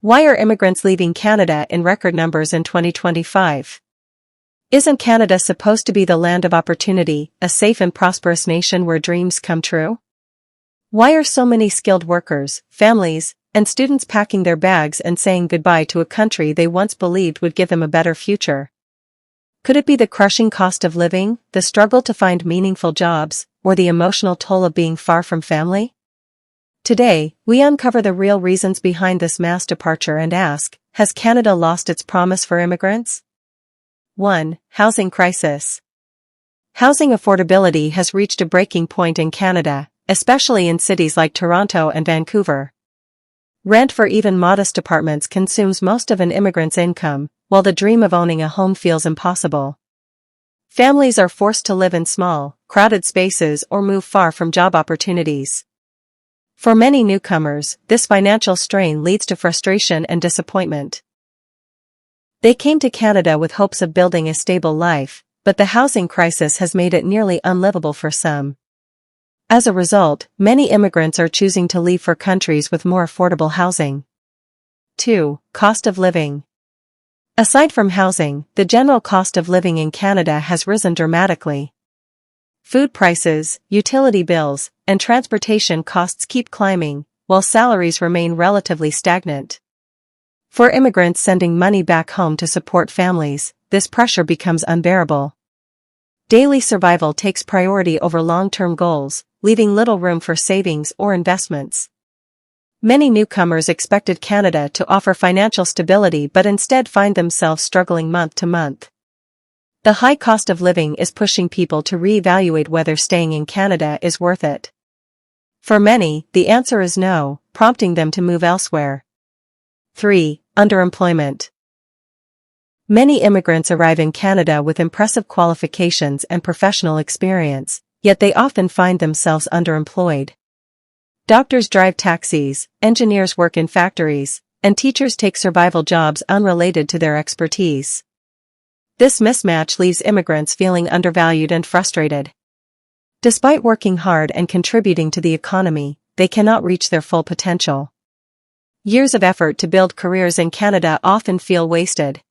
Why are immigrants leaving Canada in record numbers in 2025? Isn't Canada supposed to be the land of opportunity, a safe and prosperous nation where dreams come true? Why are so many skilled workers, families, and students packing their bags and saying goodbye to a country they once believed would give them a better future? Could it be the crushing cost of living, the struggle to find meaningful jobs, or the emotional toll of being far from family? Today, we uncover the real reasons behind this mass departure and ask, has Canada lost its promise for immigrants? 1. Housing crisis. Housing affordability has reached a breaking point in Canada, especially in cities like Toronto and Vancouver. Rent for even modest apartments consumes most of an immigrant's income, while the dream of owning a home feels impossible. Families are forced to live in small, crowded spaces or move far from job opportunities. For many newcomers, this financial strain leads to frustration and disappointment. They came to Canada with hopes of building a stable life, but the housing crisis has made it nearly unlivable for some. As a result, many immigrants are choosing to leave for countries with more affordable housing. 2. Cost of living. Aside from housing, the general cost of living in Canada has risen dramatically. Food prices, utility bills, and transportation costs keep climbing, while salaries remain relatively stagnant. For immigrants sending money back home to support families, this pressure becomes unbearable. Daily survival takes priority over long-term goals, leaving little room for savings or investments. Many newcomers expected Canada to offer financial stability but instead find themselves struggling month to month. The high cost of living is pushing people to reevaluate whether staying in Canada is worth it. For many, the answer is no, prompting them to move elsewhere. 3. Underemployment. Many immigrants arrive in Canada with impressive qualifications and professional experience, yet they often find themselves underemployed. Doctors drive taxis, engineers work in factories, and teachers take survival jobs unrelated to their expertise. This mismatch leaves immigrants feeling undervalued and frustrated. Despite working hard and contributing to the economy, they cannot reach their full potential. Years of effort to build careers in Canada often feel wasted.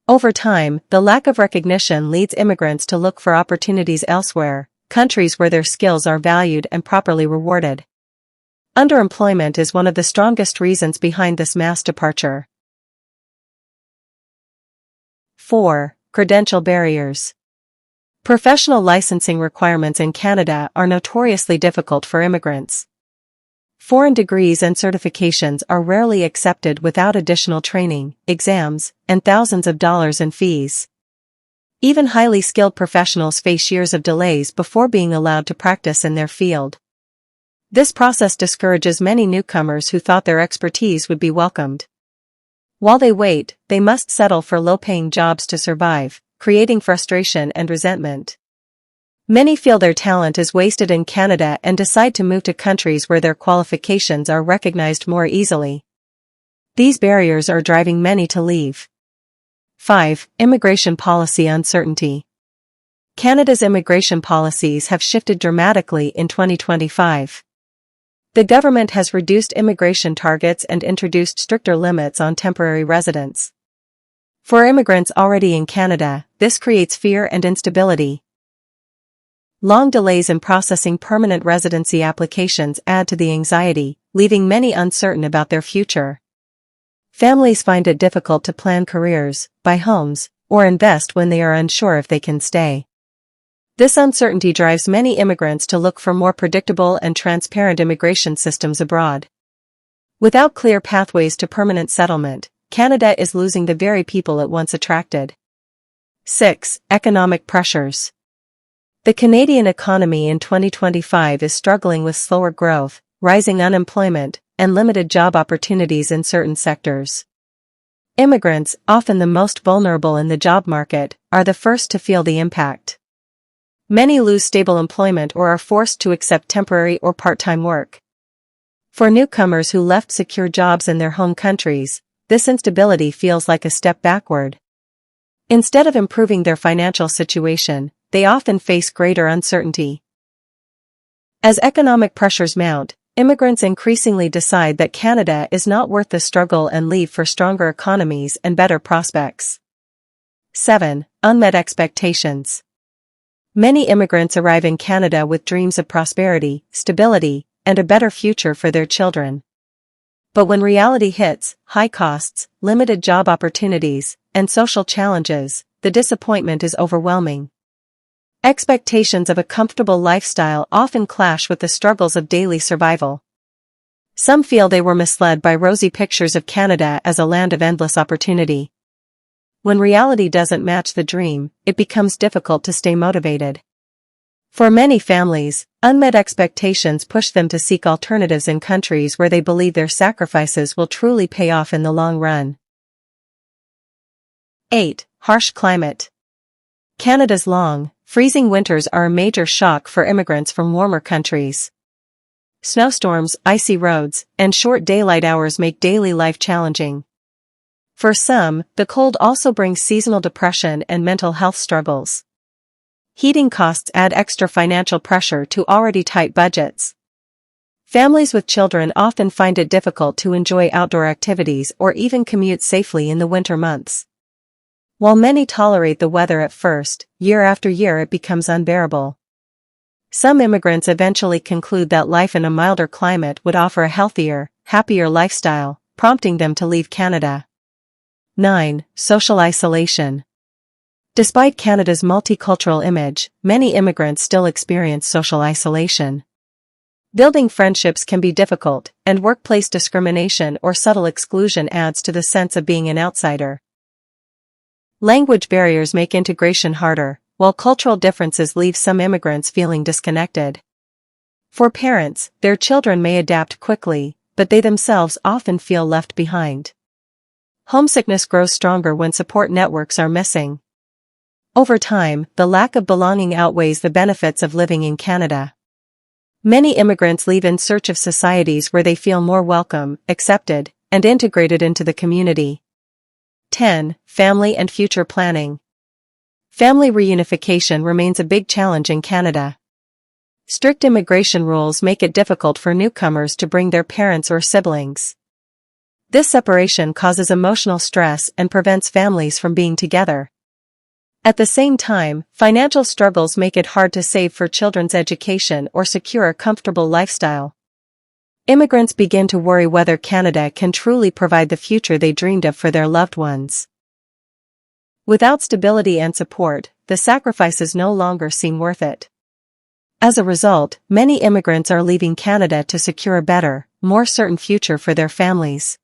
Over time, the lack of recognition leads immigrants to look for opportunities elsewhere, countries where their skills are valued and properly rewarded. Underemployment is one of the strongest reasons behind this mass departure. 4. Credential barriers. Professional licensing requirements in Canada are notoriously difficult for immigrants. Foreign degrees and certifications are rarely accepted without additional training, exams, and thousands of dollars in fees. Even highly skilled professionals face years of delays before being allowed to practice in their field. This process discourages many newcomers who thought their expertise would be welcomed. While they wait, they must settle for low-paying jobs to survive, creating frustration and resentment. Many feel their talent is wasted in Canada and decide to move to countries where their qualifications are recognized more easily. These barriers are driving many to leave. 5. Immigration policy uncertainty. Canada's immigration policies have shifted dramatically in 2025. The government has reduced immigration targets and introduced stricter limits on temporary residence. For immigrants already in Canada, this creates fear and instability. Long delays in processing permanent residency applications add to the anxiety, leaving many uncertain about their future. Families find it difficult to plan careers, buy homes, or invest when they are unsure if they can stay. This uncertainty drives many immigrants to look for more predictable and transparent immigration systems abroad. Without clear pathways to permanent settlement, Canada is losing the very people it once attracted. 6. Economic pressures. The Canadian economy in 2025 is struggling with slower growth, rising unemployment, and limited job opportunities in certain sectors. Immigrants, often the most vulnerable in the job market, are the first to feel the impact. Many lose stable employment or are forced to accept temporary or part-time work. For newcomers who left secure jobs in their home countries, this instability feels like a step backward. Instead of improving their financial situation, they often face greater uncertainty. As economic pressures mount, Immigrants increasingly decide that Canada is not worth the struggle and leave for stronger economies and better prospects. 7. Unmet expectations. Many immigrants arrive in Canada with dreams of prosperity, stability, and a better future for their children. But when reality hits, high costs, limited job opportunities, and social challenges, the disappointment is overwhelming. Expectations of a comfortable lifestyle often clash with the struggles of daily survival. Some feel they were misled by rosy pictures of Canada as a land of endless opportunity. When reality doesn't match the dream, it becomes difficult to stay motivated. For many families, unmet expectations push them to seek alternatives in countries where they believe their sacrifices will truly pay off in the long run. 8. Harsh climate. Canada's long, freezing winters are a major shock for immigrants from warmer countries. Snowstorms, icy roads, and short daylight hours make daily life challenging. For some, the cold also brings seasonal depression and mental health struggles. Heating costs add extra financial pressure to already tight budgets. Families with children often find it difficult to enjoy outdoor activities or even commute safely in the winter months. While many tolerate the weather at first, year after year it becomes unbearable. Some immigrants eventually conclude that life in a milder climate would offer a healthier, happier lifestyle, prompting them to leave Canada. 9. Social isolation. Despite Canada's multicultural image, many immigrants still experience social isolation. Building friendships can be difficult, and workplace discrimination or subtle exclusion adds to the sense of being an outsider. Language barriers make integration harder, while cultural differences leave some immigrants feeling disconnected. For parents, their children may adapt quickly, but they themselves often feel left behind. Homesickness grows stronger when support networks are missing. Over time, the lack of belonging outweighs the benefits of living in Canada. Many immigrants leave in search of societies where they feel more welcome, accepted, and integrated into the community. 10. Family and future planning. Family reunification remains a big challenge in Canada. Strict immigration rules make it difficult for newcomers to bring their parents or siblings. This separation causes emotional stress and prevents families from being together. At the same time, financial struggles make it hard to save for children's education or secure a comfortable lifestyle. Immigrants begin to worry whether Canada can truly provide the future they dreamed of for their loved ones. Without stability and support, the sacrifices no longer seem worth it. As a result, many immigrants are leaving Canada to secure a better, more certain future for their families.